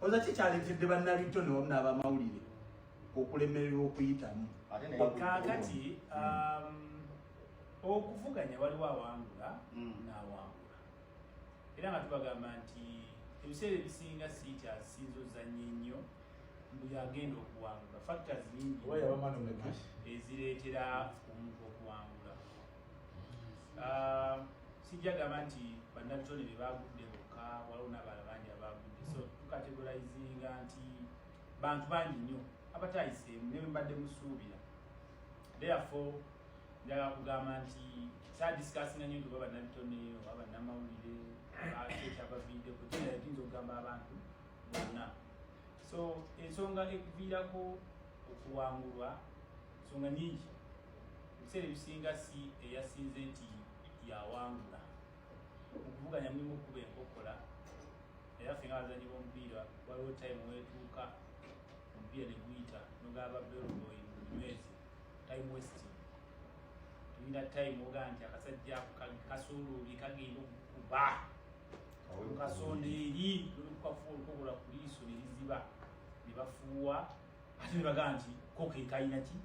oza kikyaletedde bannabitone wamu n'abamawulire okulemererwa okuyitamu kakati okuvuganya waliwo awangula n'awangula era nga tubagamba nti ebiseera ebisinga siiti asinza ozanye nnyo buli agenda okuwangula factors nyingi ezireetera omuntu okuwangula sijja gamba nti bannabitone be bagudde bokka waliwo n'abalala bangi abagudde so tukategorizinga nti bantu bangi nnyo abatayiseemu ne mbadde musuubira therefore njagala kugamba nti saadisikasinga nnyo nti oba bannabitone oba bannamawulire ekyabaviiddeko kina yinza okugamba abantu bonna so ensonga ekuviirako okuwangulwa ensonga nyingi ebiseera ebisinga si eyasinze nti yawangula okuvuganya mulimu okuba enkokola era ffe nga bazanyi b'omupiira waliwo time wetuuka omupiira ne guyita nogaba beroboy munywezi time wasting tulina time ogaa nti akasajja kasooloobi kagenda okukuba kasonda eri nolikukafuula olukokola ku liiso ne liziba ne bafuuwa ate ne bagaa nti koke kalina ki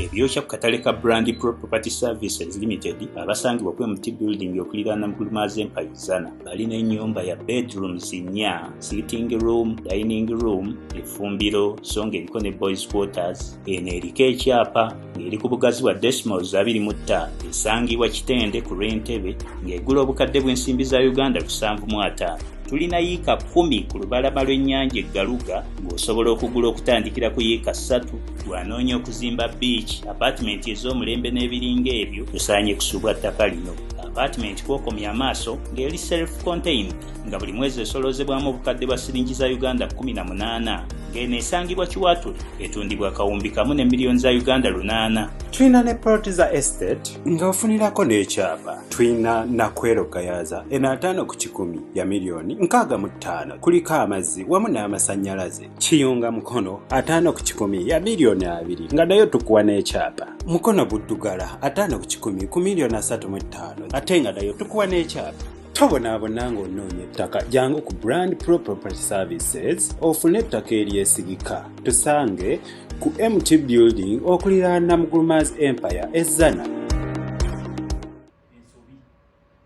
ebyokya ku katale ka Brand Pro Property Services Limited abasangibwa ku MT Building okuliraana Mugulumazi Empire Zana balina ennyumba ya bedrooms 4, sitting room, dining room, efumbiro so ng'eriko ne boys quarters. Eno eriko ekyapa ng'eri ku bugazi bwa decimals 25 esangibwa Kitende ku Lwentebe ng'egula obukadde bw'ensimbi za Uganda 750. Tulina yiika 10 ku lubalama lw'ennyanja eggaluga ng'osobola okugula okutandikira ku yiika 3 bw'anoonya okuzimba beach apartment ez'omulembe n'ebiringa ebyo tusaanye kusubwa ttaka lino. Apartment kwokomya amaaso ng'eri self-contained nga buli mwezi esolozebwamu obukadde bwa siringi za Uganda 18 ng'eno esangibwa Kiwatule etundibwa akawumbi kamu ne miliyoni za Uganda 8. Twina ne plot za estate nga ofunirako n'ekyapa. Twina Nakwero Gayaza eno 5 ku 10 ya miliyoni 65 kuliko amazzi wamu n'amasannyalaze. Kiyunga Mukono 5 ku 10 ya miliyoni 2 nga nayo tukuwa n'ekyapa. Mukono Buddugala 5 ku 10 ku miliyoni 35 ate nga nayo tukuwa n'ekyapa. Tobonaabona ng'onoonya ettaka jangu ku Brand Pro Property Services ofune ettaka eryesigika. Tusange ku MT Building okuliraana Mugulumazi Empire Ezzana. ensobi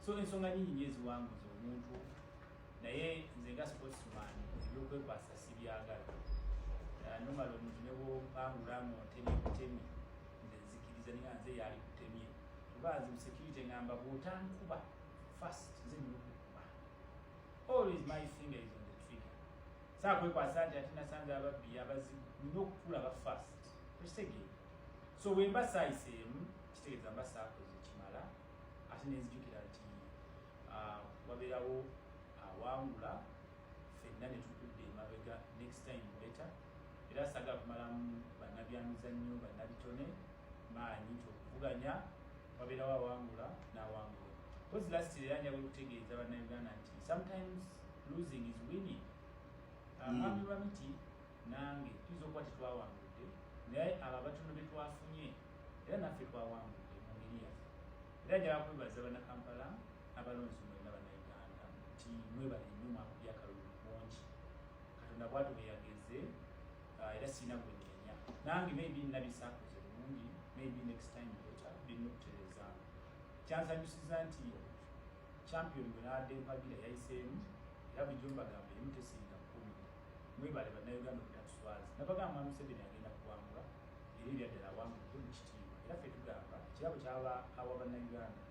so ensonga nyingi eziwanguza omuntu naye nze nga sportsman ebyokwepasa sibyagala nomala omuntu ne bwopangula ngotemye nze nzikiriza niga nze yali kutemye kuba nze mu security ngamba bw'otankuba first nze ninokukuba always my finger is on the trigger saakwepasa nti ate nasanze ababbi abazibu nina okutula ba first tekitegeera so bwe mba saayiseemu kitegeeza mba saakoze kimala ate nenzijukira nti wabeerawo awangula ffenna ne tutudde emabega next time better era sagala kumalamu bannabyamizannyo bannabitone maanyi nti okuvuganya wabeerawo awangula n'awangula kozi last era njagala okutegeeza bannayuganda nti sometimes losing is winning mwami bamiti nange tuyinza okuba tetwawangudde naye abo abatono be twafunye era naffe twawangudde mu ngeri yaffe era njagala kwebaza bannakampala abalonzi mwenna bannayuganda nti mwebale nnyo mwakubya akalulu bungi katonda bwatu bwe yageze era sirina gwenenya nange maybe nabisaakoze bulungi maybe next time better birina okutereezaamu kyansanyusiza nti champion gwe nawadde empagira yayiseemu era bulijjo mbagamba emu tesinga 10 mwebale bannayuganda obutatuswaza nabagamba Museveni agenda kuwangula era ebyaddala awangulidde mu kitiibwa era ffe tugamba ekirabo kyaba awa bannayuganda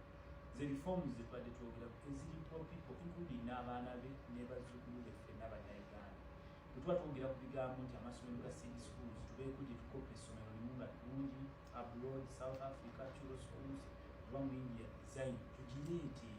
ze reforms zetubadde twogerako eziri pro people including n'abaana be ne bazzukulu beffe n'abannayuganda bwe tuba twogera ku bigambo nti amasomero ga city schools tubeeko gye tukopa essomero limu nga ddungi abroad South Africa churo schools oba mu India design tugireete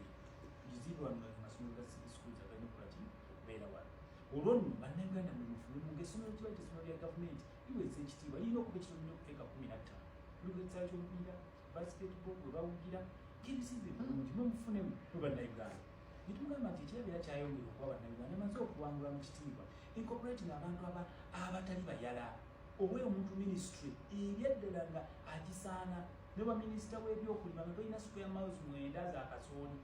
tugizibe wano nga amasomero ga city schools agalina okukolaki okubeera wano olwo nno bannayuganda mwemufumu ng'essomero kiba essomero lya gavumenti liweza ekitiibwa lirina okuba ekitono nnyo okuteeka 15 luga ekisaala ky'omupiira basketball bwe bawugira ng'ebizibu ebirungi mwemufunemu mwe bannayuganda ne tumugamba nti ekirabira kyayongera okuba bannayuganda amaze okuwangula mu kitiibwa incorporating abantu abatali bayala oba omuntu ministry eryaddala nga agisaana ne baminisita w'ebyokulima nga tolina square miles 9 za kasooli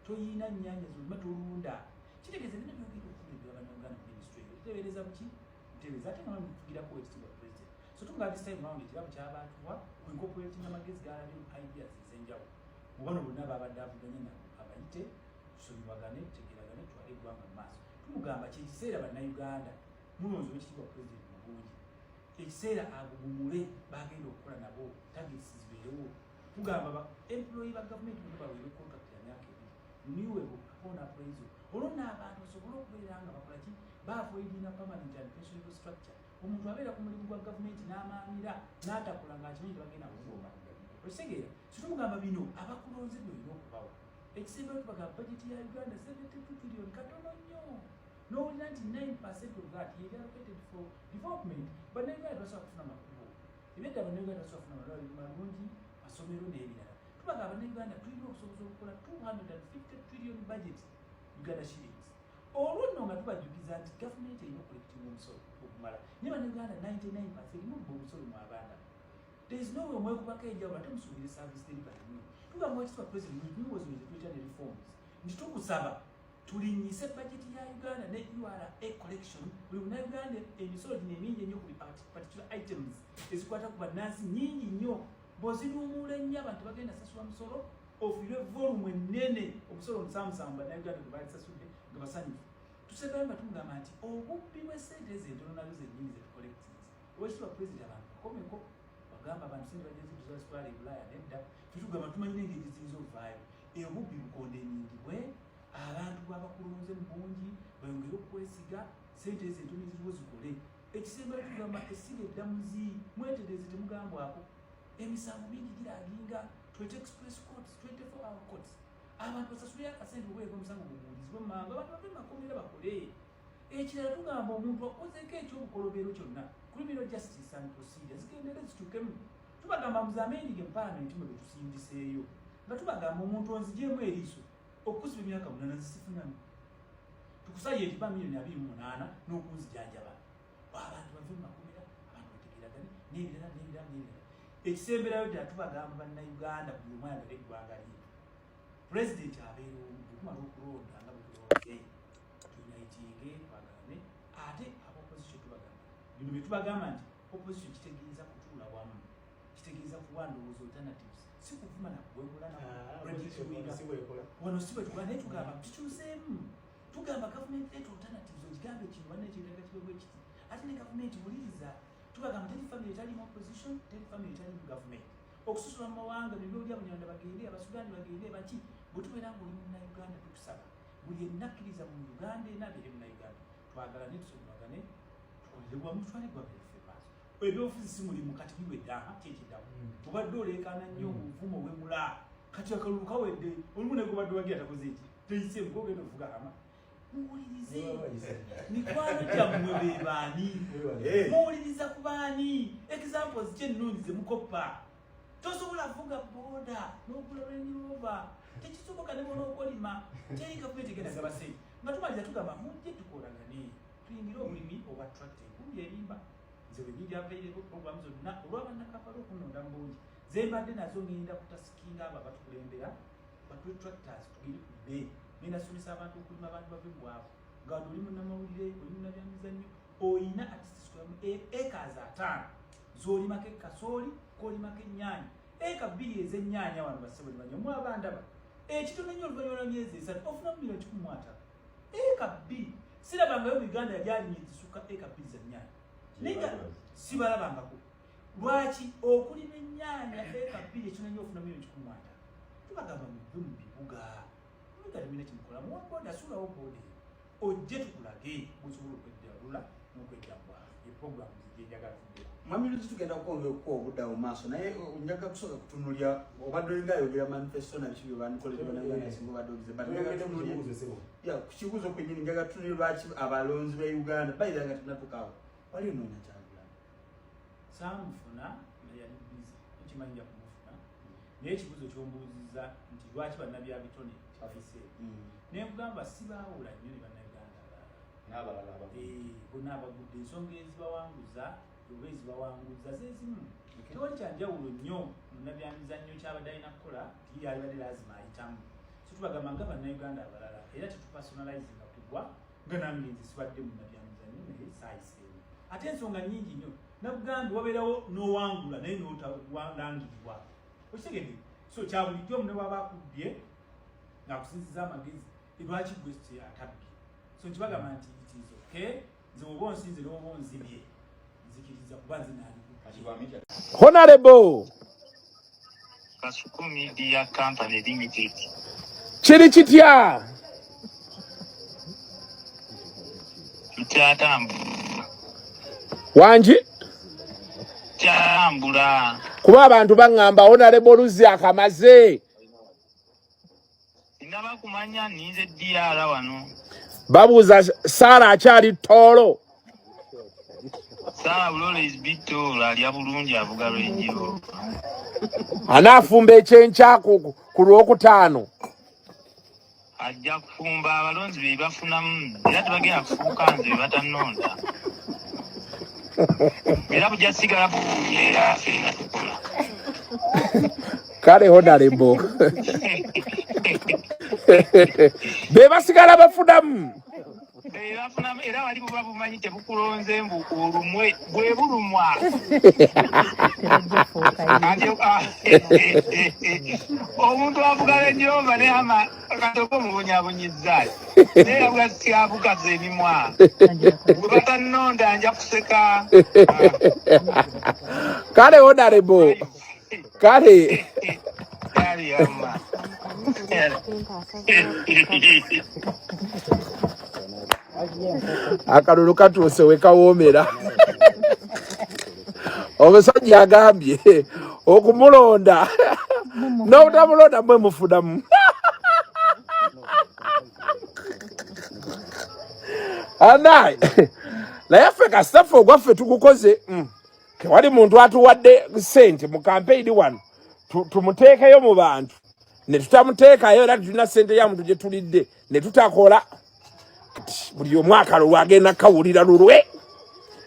toyina nnyanja zonna tolunda kitegeeza nina byogenda okufumbira bannayuganda mu ministry kutebereza buki kutebereza ate nga bamuvugira ko ekitiibwa president so tunga this time round ekirabo ky'abantu wa ku incorporating amagezi ga ideas ez'enjawulo mu bano bonna babadde avuganye nabo abayite tusonyiwagane tutegeragane twale eggwanga mu maaso tumugamba kyekiseera bannayuganda mulonzi w'ekitiibwa president mu bungi ekiseera agugumule bagenda okukola nabo tagisi zibeerewo tugamba employee ba gavumenti bonna baweere contract ya myaka ebiri niwe okupona appraisal olwo n'abantu basobole okubeera nga bakola ki baavoidinga permanent and pensionable structure omuntu abeera ku mulimu gwa gavumenti n'amaanira n'atakola ng'akimanyi tebagenda kugomba okitegeera situmugamba bino abakulonze byolina okubawa ekisembayo tubagamba budget ya Uganda 72 trillion katono nnyo n'owulira nti 9% of that yeri allocated for development bannayuganda tebasobola kufuna makubo ebedda bannayuganda basobola kufuna malwaliro malungi masomero n'ebirala tubagamba bannayuganda tulina okusoboza okukola 250 trillion budget Uganda shillings olwo nno nga tubajjukiza nti gavumenti erina okulekitinga omusolo okumala naye bannayuganda 99% erina okuba omusolo mu abaana there is no way omwekubako enjawulo ate musuubire service delivery nnyo tugamba ekitiibwa president muwozi tuyita ne reforms nti tukusaba tulinyise budget ya Uganda ne URA collection buli munnayuganda emisolo gino emingi ennyo ku particular items ezikwata ku bannansi nnyingi nnyo bw'oziruumuula ennyo abantu bagenda sasula musolo ofiirwe volume ennene omusolo omusamusamu bannayuganda gwe baalisasudde nga basanyufu tusebayo nga tumugamba nti obubbi bw'essente ezentono nazo zennyini zetucollectings owekitiibwa president abantu bakomeko bagamba abantu sente bagezi tuzazitwala e Bulaaya nedda tetugamba tumanyi n'engeri ziyinza okuvaayo obubbi bukonde ennyingibwe abantu bwabakulunze mu bungi bayongere okwesiga sente ezentono eziriwo zikole ekisembayo tugamba essiga eddamuzi mwetereeze temugambwako emisango mingi giraginga 20 express courts 24-hour courts abantu basasule akasente obweko omusango gubuulizibwe mu mangu abantu bave makomera bakole ekirala tugamba omuntu akozeeko ekyobukolobero kyonna criminal justice and procedure zigendere zitukemu tubagamba muzamendige mu palamenti mwe betusindiseeyo nga tubagamba omuntu onzigyemu eriiso okukusiba emyaka 8 zisifunamu tukusabye enti bamiliyoni 28 n'okunzijanjaba abantu bave mu makomera abantu bategeragane n'ebirala ekisemberayo ddala tubagamba bannayuganda buli omu ayagala eggwanga lye pulezidenti abeera omu tukumala okulonda nga bwe tulonze tunayitinge twagalane ate abaopposition tubagamba bino bye tubagamba nti opposition kitegeeza kutuula wamu kitegeeza kuwa ndowooza alternatives si kuvuma nakuwegula wano si bwe tukola naye tugamba tukyuseemu tugamba gavumenti leeta alternatives okigambe kino wanne ekiragala kibegwe kiti ate ne gavumenti wuliriza tubagamba teri family etali mu opposition teri family etali mu government okususula mu mawanga ne byoli abanyarwanda bagende abasudani bagende baki bwe tubeera ng'oli munnayuganda tukusaba buli ennakkiriza mu uganda enabeere munnayuganda twagalane tusobagane tukolere wamu tutwale eggwanga lyaffe maaso ebyobufuzi si mulimu kati biwedde kyekiddamu obadde oleekaana nnyo mu buvumo obwemula kati akalulu kawedde olumu negobadde wagira takoze eki teyiseemu kogenda ovuga ama muwulirize mikwano gyammwe be baani muwuliriza ku baani examples kyennungi ze mukoppa tosobola vuga boda n'ogula Range Rover tekisoboka ne bona okolima teri gavumenti egenda gaba sente nga tumaliza tugamba mujje tukolagane tuyingire obulimi obwa tractor enkumbi erimba nze wenyiri available program zonna olw'abannakampala okunonda mu bungi zembadde nazo ngenda kutasikinga abo abatukulembera batwe tractors tugire ku bbe ngenda somesa abantu okulima abantu bave mu bwavu nga wadi oli munnamawulire oli munnabyamizannyo oyina atisisukulamu acres 5 z'olimako kasooli kolimako ennyaanya eka 2 ez'ennyaanya wano basebwe banya mu abandaba ekitono nnyo oluvannyuma lwa myezi 3 ofuna mu milioni 13 eka 2 sirabangayo mu Uganda yali alinye ezisuka eka 2 z'ennyaanya ninga sibalabangako lwaki okulima ennyaanya eka 2 ekitono nnyo ofuna mu milioni 13 tubagamba muve mu bibuga mugalimina kimukola muwaboda sulawo boda ojje tukulage busobola okweddalula n'okweddambwa eprogramu zijenjagala kugera mwamiruzi tugenda kwongera okuwa obuddawo maaso naye njaga kusooka kutunulya obadde olinga ayogera manifesto nabiki bye bandikolera nasinga obadde olize ku kibuuzo kwennyini njaga tutunulya lwaki abalonzi ba Uganda bayira nga tunatukawo wali onoonya Kyagulanyi saamufuna yali bizi ekimanyija kumufuna naye ekibuuzo kyombuuziza nti lwaki bannabyabitone tibafise naye nkugamba sibaawula nnyo ne bannayuganda bonna abagudde ensonga ezibawanguza oba ezibawanguza zezimu tewali kyanjawulo nnyo munnabyamizannyo kyabadde alina kukola ti yalibadde lazima ayitamu so tubagamba nga bannayuganda abalala era tetupersonalizinga kugwa nga nange nze sibadde munnabyamizannyo naye sayiseewo ate ensonga nnyingi nnyo nakugambe wabeerawo n'owangula naye n'otawalangirwa okitegedde so kyabulijjo omu ne bwaba akubbye ng'akusinziza amagezi lwaki gwe atabbye so nkibagamba nti itizo ke nze oba onsinze n'oba onzibye nzikiriza kuba nze naali Honorable Kasuku Media Company Limited. Chiri chitya wanji kyambula kuba abantu baŋŋamba Honorable Luzzi akamaze ndaba kumanya ninze DR wano babuuza Sara akyali Toolo Sara Bulole is Bitolo alya bulungi avuga lwenjiro anaafumba ekyenkya ku Lwokutaano ajja kufumba abalonzi be bafunamu era tebagenda kufuuka nze batanonda era bujja sigala buyeera fenna tukola kale Honorable be basigala bafunamu era wali buba bumanyi tebukulonze mbu olumwe bwe bulumwa omuntu avuga lenjomba ne ama katoko mubunyabunyizzaali naye avuga syavugaza emimwa bwe batanonda nja kuseka kale Honorable kale kali ama akalulu katuuse we kawoomera omusajja agambye okumulonda n'obutamulonda mwe mufunamu anaye naye ffe kasitaffe ogwaffe tugukoze tewali muntu atuwadde ssente mu kampeyini wano tumuteekeyo mu bantu ne tutamuteekayo era tulina ssente ya muntu gye tulidde ne tutakola buli omwaka lwagenda kawulira lulwe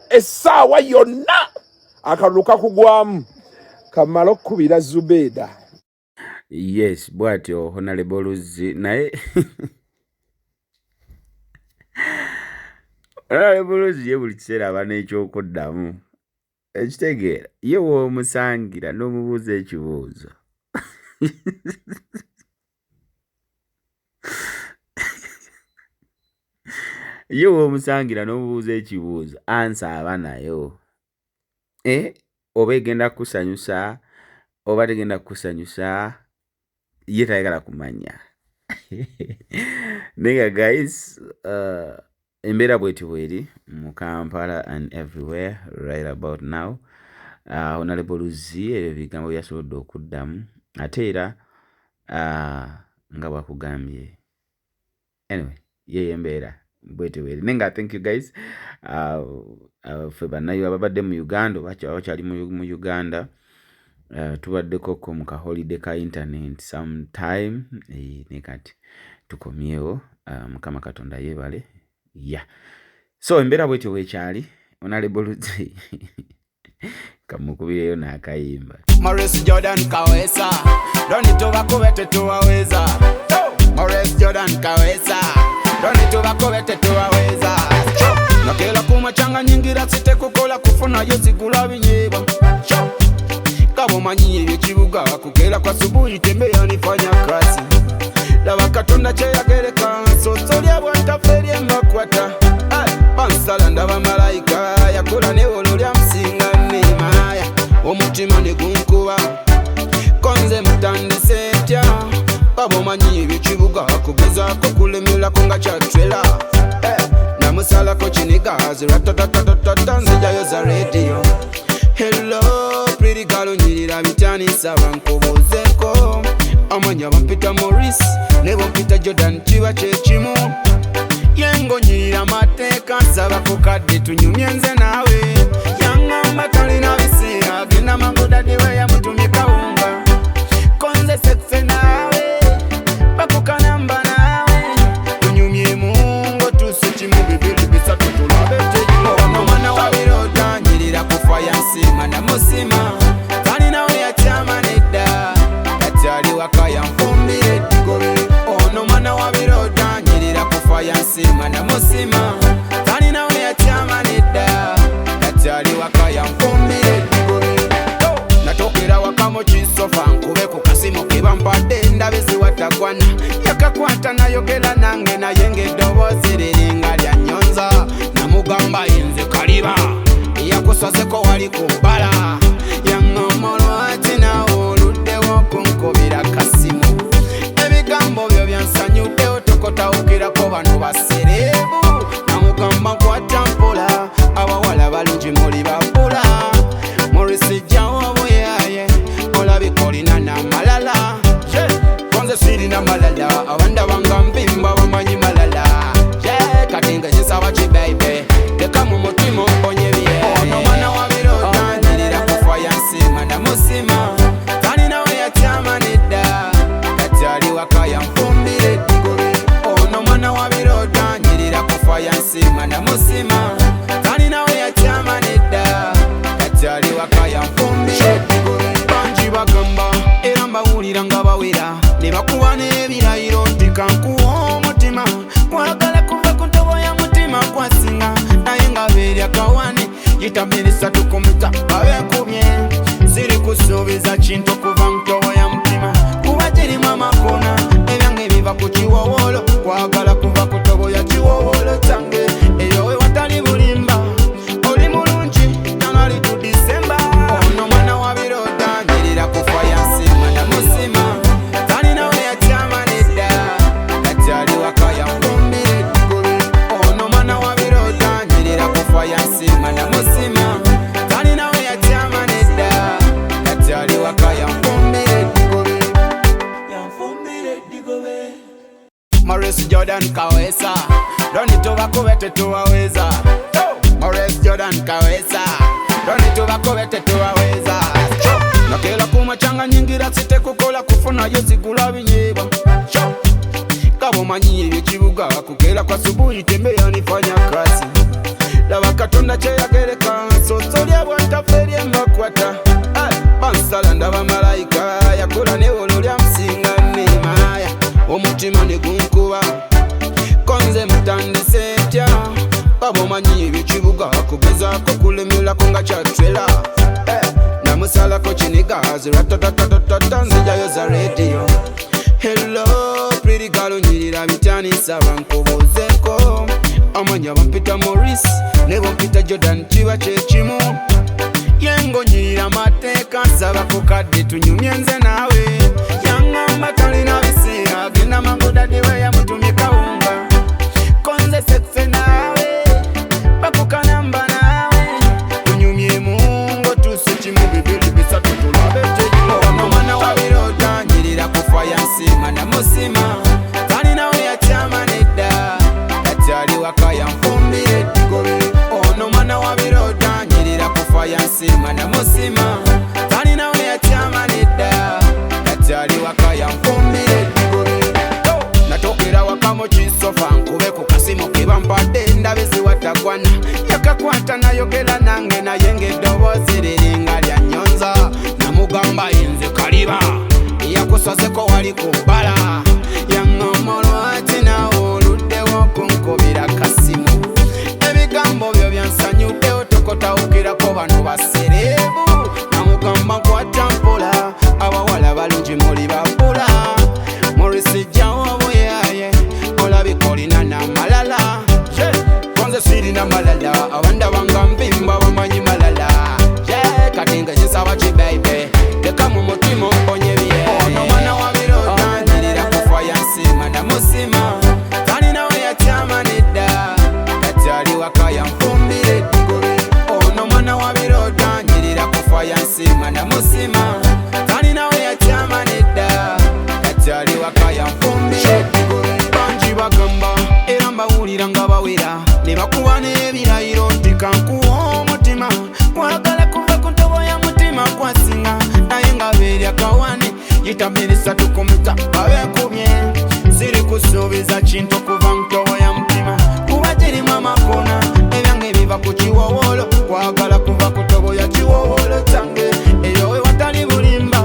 essaawa yonna akalulu kakugwamu kamala okkubira Zubeida. Yes, bwatyo Honorable Luzzi naye Honorable Luzzi ye buli kiseera aba n'ekyokoddamu ekitegeera ye w'omusangira n'omubuuza ekibuuzo ye w'omusangira n'omubuuza ekibuuzo ansaaba nayo oba egenda kukusanyusa oba tegenda kukusanyusa ye tayagala kumanya naye guys embeera bweti bweri mu Kampala and everywhere right about now. Honorable Luzzi ebyo bigambo byasobodde okuddamu ate era nga bwakugambye anyway ye embeera bweti bweri nenga thank you guys ffe bannayo ababadde mu Uganda bakyali mu Uganda tubaddeko ko mu kaholiday ka internet sometime ne kati tukomyewo Mukama Katonda yeebale so embeera bwetyo weekyali Honorable Luzzi kamukubireyo n'akayimba Maurice Jordan Kawesa Doni tubakubete tuwaweza Maurice Jordan Kawesa Doni tubakubete tuwaweza nakela kumachanga nyingira site kukola kufuna yozigula binyeba kabo manyi ebyo kibuga kukela kwa subuhi tembea nifanya kazi laba Katonda kyeyagereka sosolya bwantaferi mbakwata bansala ndaba malayika yakola newolo lya msinga nemaya omutima ne gunkuba konze mutandise ntya kabo manyi ebyo kibuga kugezaako kulemerako nga kyatwela namusalako kinigazi ratatatatata nzijayo za radio hello pretty girl nyirira bitanisa bankubuuzeko amanya bampita Maurice ne bampita Jordan kiba kyekimu yengo nyirira mateeka nsaba ku kadde tunyumye nze naawe yangamba talina biseera genda mangudadde we yamutumye kawunga konze sekse naawe bakukanamba naawe tunyumye mungo tusikimu bibiri bisatu tulabete ono mwana wa biroda nyirira kufa yansima na musima talina we yakyama nedda katyali wakaya nfumbire digobe ono mwana wa biroda nyirira kufa yansima na musima talina we yakyama nedda yakusazeko wali kubbala yaŋŋomolwati nawe oluddewo kunkubira kasimu ebigambo byo byansanyudde otokotawukirako bano basereebu namugamba nkwata mpola abawala balungi muli babula murisijjawo obuyaye olabika olina n'amalala konze sirina malala abandabanga mpimba bamanyi malala kati nga kisaba kibeibe teka mu mutima omponye bye ono mwana wa birota nyirira kufa yansima namusima talinawe yatyama nedda kati ali waka yanfumbire eddigobe ono mwana wa birota nyirira kufa yansima namusima talinawe yatyama nedda kati ali waka yanfumbire eddigobe bangi bagamba era mbawulira nga bawera ne bakuba n'ebirayiro nti kankuwa omutima kwagala kuva ku ntobo ya mutima kwasinga naye nga beerya kawane yitamirisa tukumita abekubye ziri kusuubiza kintu kuva ntobo ya mutima kuba girimu amakona ebyange biva ku kiwowolo kwagala kuva ku ntobo ya kiwowolo tange eyo we watali bulimba oli mulungi tangali tu disemba ono mwana wa birota nyirira kufa yansima namusima talinawe yatyama nedda kati ali waka yanfumbire eddigobe ono mwana wa birota nyirira kufa yansima namusima talinawe yatyama nedda kati ali waka yanfumbire eddigobe Maurice Jordan Kawesa Doni tubakubete tuwaweza Maurice Jordan Kawesa Doni tubakubete tuwaweza nakela kumachanga nyingira site kukola kufuna yozigula binyeba kabomanyi ebyekibuga kukera kwa subuhi tembea nifanya kazi laba katonda kyeyagereka sosolya bwataferi emakwata bansala ndaba malayika yakola newolo lya musinga nemaya omutima negunkuba konze mutandise ntya babomanyi ebyekibuga kugezaako kulemerako nga kyatwela namusalako kinigazi ratatatatata nzijayo za radio hello pretty girl onyirira bityanisa bankubuuzeko amanya bampita Maurice ne bampita Jordan kiba kyekimu yengo nyirira mateeka nsaba ku kadde tunyumye nze naawe yaŋŋamba talina biseera agenda mangodadde we yamutumye kawunga konze sekse naawe bakukanamba naawe tunyumye mungo tusikimu bibiri bisatu tulabete ono mwana wa birota nyirira kufa yansima namusima talinawe yatyama nedda kati ali waka yanfumbire eddigobe ono mwana wa birota nyirira kufa yansima namusima talinawe yatyama nedda kati ali waka yanfumbire eddigobe natokera waka mu kisofa nkube ku kasimu kebampadde ndabe ziwatagwana yakakwata nayogera nange naye ng'eddoboozi liringa lya nnyonza namugamba yinze kaliba yakusazeko wali kubbala yaŋŋomolwati nawe oluddewo kunkubira kasimu ebigambo byo byansanyudde otokotawukirako bano basereebu namugamba nkwata mpola abawala balungi muli babula murisijjawo obuyaye olabika olina n'amalala konze sirina malala abandabanga mpimba bamanyi malala kati nga kisaba kibeibe teka mu mutima omponye bye ono mwana wa birota nyirira kufa yansima namusima talinawe yatyama nedda kati ali waka yanfumbire eddigobe ono mwana wa birota nyirira kufa yansima namusima talinawe yatyama nedda kati ali waka yanfumbire eddigobe bangi bagamba era mbawulira nga bawera ne bakuba n'ebirayiro nti kankuwa omutima kwagala kuva ku ntobo ya mutima kwasinga naye nga beerya kawane yitamirisa tukumita abekubye ziri kusuubiza kintu kuva ntobo ya mutima kuba girimu amakona ebyange biva ku kiwowolo kwagala kuva ku ntobo ya kiwowolo tange eyo we watali bulimba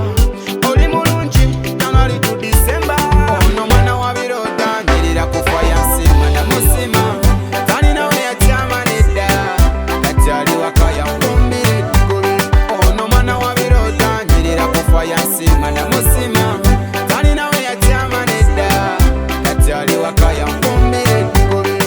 oli mulungi tangali tu disemba ono mwana wa birota nyirira kufa yansima namusima talinawe yatyama nedda kati ali waka yanfumbire eddigobe ono mwana wa birota nyirira kufa yansima namusima talinawe yatyama nedda kati ali waka yanfumbire eddigobe